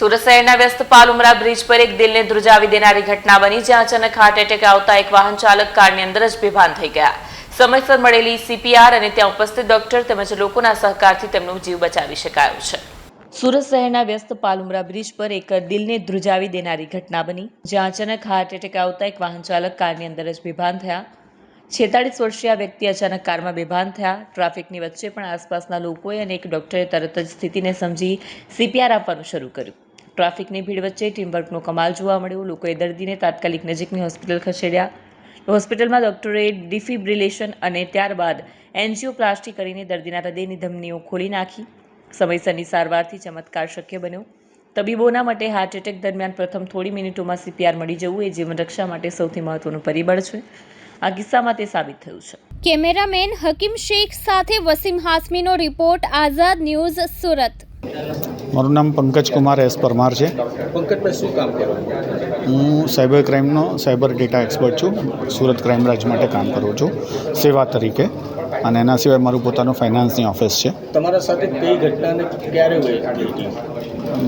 સુરત શહેરના વ્યસ્ત પાલ-ઉમરા બ્રિજ પર એક દિલને ધ્રુજાવી દેનારી ઘટના બની, જ્યાં અચાનક હાર્ટ એટેક આવતા એક વાહન ચાલક કારની અંદર જ બેભાન થઈ ગયા। સમયસર મળેલી CPR અને ત્યાં ઉપસ્થિત ડોક્ટર તેમજ લોકોના સહકારથી તેમનો જીવ બચાવી શકાયો છે। સુરત શહેરના વ્યસ્ત પાલ-ઉમરા બ્રિજ પર એક દિલને ધ્રુજાવી દેનારી ઘટના બની, જ્યાં અચાનક હાર્ટ એટેક આવતા એક વાહન ચાલક કારની અંદર જ બેભાન થયા। 46 વર્ષીય વ્યક્તિ અચાનક કારમાં બેભાન થયા। ટ્રાફિકની વચ્ચે પણ આસપાસના લોકોએ અને એક ડોક્ટરે તરત જ સ્થિતિને સમજી CPR આપવાનું શરૂ કર્યું। ટ્રાફિકની ભીડ વચ્ચે ટીમવર્કનો કમાલ જોવા મળ્યો। લોકોએ દર્દીને તાત્કાલિક નજીકની હોસ્પિટલ ખસેડ્યા। હોસ્પિટલમાં ડોક્ટરોએ ડિફિબ્રિલેશન અને ત્યારબાદ એન્જિયોપ્લાસ્ટી કરીને દર્દીના હૃદયની ધમનીઓ ખોલી નાખી। સમયસરની સારવારથી ચમત્કાર શક્ય બન્યો। તબીબોના માટે હાર્ટ એટેક દરમિયાન પ્રથમ થોડી મિનિટોમાં CPR મળી જવું એ જીવન રક્ષા માટે સૌથી મહત્વનું પરિબળ છે। આ કિસ્સામાં તે સાબિત થયું છે। કેમેરામેન હકીમ શેખ સાથે વસીમ હાસમીનો રિપોર્ટ, આઝાદ ન્યૂઝ, સુરત। મારું નામ પંકજ કુમાર એસ પરમાર છે। પંકજભાઈ શું કામ કરો? હું સાયબર ક્રાઇમનો સાયબર ડેટા એક્સપર્ટ છું। સુરત ક્રાઇમ બ્રાન્ચ માટે કામ કરું છું સેવા તરીકે, અને એના સિવાય મારું પોતાનું ફાઇનાન્સની ઓફિસ છે। તમારા સાથે કઈ ઘટનાને ક્યારે થઈ હતી?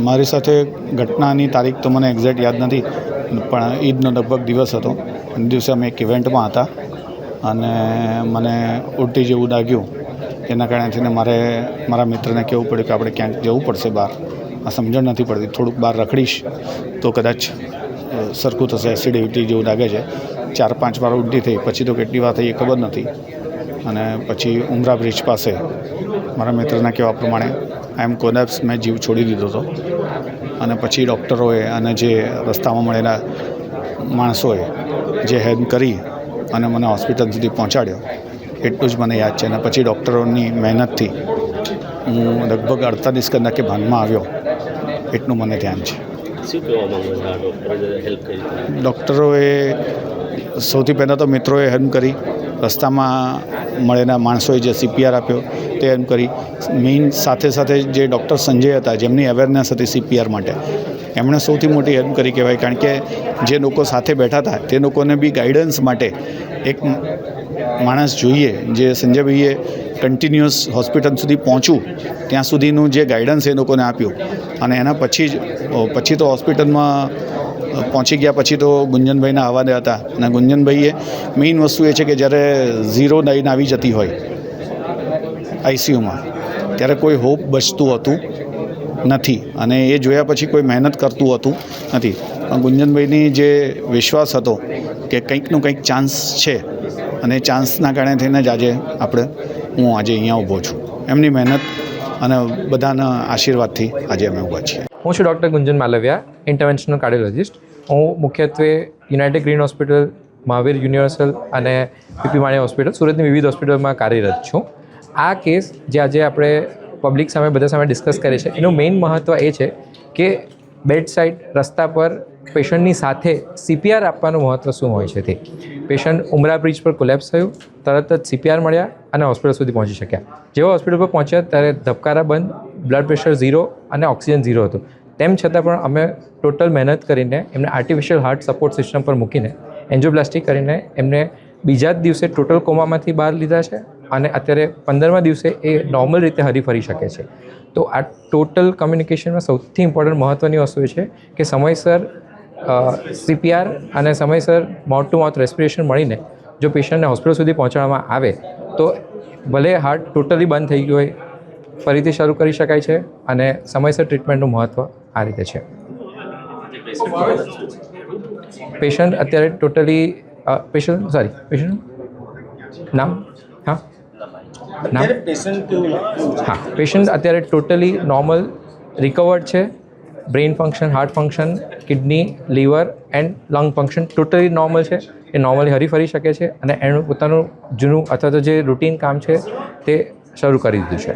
મારી સાથે ઘટનાની તારીખ તો મને એક્ઝેક્ટ યાદ નથી, પણ ઈદનો લગભગ દિવસ હતો। એ દિવસે અમે એક ઇવેન્ટમાં હતા અને મને ઉલટી જેવું લાગ્યું। એના કારણેથી મારે મારા મિત્રને કહેવું પડ્યું કે આપણે ક્યાંક જવું પડશે બહાર, આ સમજણ નથી પડતી, થોડુંક બહાર રખડીશ તો કદાચ સરખું થશે, એસિડિટી જેવું લાગે છે। 4-5 વાર ઉલટી થઈ, પછી તો કેટલી વાર થઈ એ ખબર નથી। અને પછી ઉમરા બ્રિજ પાસે મારા મિત્રના કહેવા પ્રમાણે આઈ એમ કોલેપ્સ, મેં જીવ છોડી દીધો હતો। અને પછી ડૉક્ટરોએ અને જે રસ્તામાં મળેલા માણસોએ જે હેલ્પ કરી અને મને હોસ્પિટલ સુધી પહોંચાડ્યો, એટલું જ મને યાદ છે। અને પછી ડૉક્ટરોની મહેનતથી હું લગભગ 48 કલાકે ભાનમાં આવ્યો, એટલું મને ધ્યાન છે। શું કહેવા માંગો છો? ડૉક્ટરે હેલ્પ કરી? ડૉક્ટરોએ સૌથી પહેલાં તો મિત્રોએ હેલ્પ કરી, રસ્તામાં મળેલા માણસોએ જે CPR આપ્યો તે હેલ્પ કરી। મેઇન સાથે સાથે જે ડૉક્ટર સંજય હતા, જેમની અવેરનેસ હતી CPR માટે, એમણે સૌથી મોટી હેલ્પ કરી કહેવાય। કારણ કે જે લોકો સાથે બેઠા હતા તે લોકોને બી ગાઈડન્સ માટે એક માણસ જોઈએ। જે સંજયભાઈએ કન્ટિન્યુઅસ હોસ્પિટલ સુધી પહોંચું ત્યાં સુધીનું જે ગાઈડન્સ એ લોકોને આપ્યું, અને એના પછી તો હોસ્પિટલમાં પહોંચી ગયા પછી તો ગુંજનભાઈના હવાલે હતા। અને ગુંજનભાઈએ મેઇન વસ્તુ એ છે કે જ્યારે 0 લાઈન આવી જતી હોય ICUમાં, ત્યારે કોઈ હોપ બચતું હતું નથી, અને એ જોયા પછી કોઈ મહેનત કરતું હતું નથી। પણ ગુંજનભાઈની જે વિશ્વાસ હતો કે કંઈકનું કંઈક ચાન્સ છે, અને ચાન્સના કારણે થઈને જ આજે હું આજે અહીંયા ઊભો છું। એમની મહેનત અને બધાના આશીર્વાદથી આજે અમે ઊભા છીએ। હું છું ડૉક્ટર ગુંજન માલવિયા, ઇન્ટરવેન્શનલ કાર્ડિયોલોજિસ્ટ। હું મુખ્યત્વે United green hospital, Mahavir universal અને PP માણી હોસ્પિટલ, સુરતની વિવિધ હોસ્પિટલમાં કાર્યરત છું। આ કેસ જે આજે આપણે પબ્લિક સામે બધા સામે ડિસ્કસ કરીએ છીએ, એનું મેઇન મહત્ત્વ એ છે કે બેડ સાઇડ રસ્તા પર પેશન્ટની સાથે CPR આપવાનું મહત્ત્વ શું હોય છે તે। પેશન્ટ ઉમરા બ્રિજ પર કોલેપ્સ થયું, તરત જ CPR મળ્યા અને હોસ્પિટલ સુધી પહોંચી શક્યા। જેવો હોસ્પિટલ પર પહોંચ્યા ત્યારે ધબકારા બંધ, બ્લડ પ્રેશર 0 અને ઓક્સિજન 0 હતું। તેમ છતાં પણ અમે ટોટલ મહેનત કરીને એમને આર્ટિફિશિયલ હાર્ટ સપોર્ટ સિસ્ટમ પર મૂકીને એન્જિયોપ્લાસ્ટી કરીને એમને બીજા જ દિવસે ટોટલ કોમામાંથી બહાર લીધા છે, અને અત્યારે 15મા દિવસે એ નોર્મલ રીતે હરીફરી શકે છે। તો આ ટોટલ કમ્યુનિકેશનમાં સૌથી ઇમ્પોર્ટન્ટ મહત્ત્વની વસ્તુ એ છે કે સમયસર CPR અને સમયસર માઉથ ટુ માઉથ રેસ્પિરેશન મળીને જો પેશન્ટને હોસ્પિટલ સુધી પહોંચાડવામાં આવે તો ભલે હાર્ટ ટોટલી બંધ થઈ ગયું હોય, ફરીથી શરૂ કરી શકાય છે, અને સમયસર ટ્રીટમેન્ટનું મહત્ત્વ આ રીતે છે। પેશન્ટ અત્યારે ટોટલી પેશન્ટ નામ પેશન્ટ અત્યારે ટોટલી નોર્મલ રિકવર્ડ છે। Brain function, heart function, kidney, liver and lung function totally normal છે। એ નોર્મલી હરીફરી શકે છે અને એનું પોતાનું જૂનું અથવા તો જે રૂટીન કામ છે તે શરૂ કરી દીધું છે।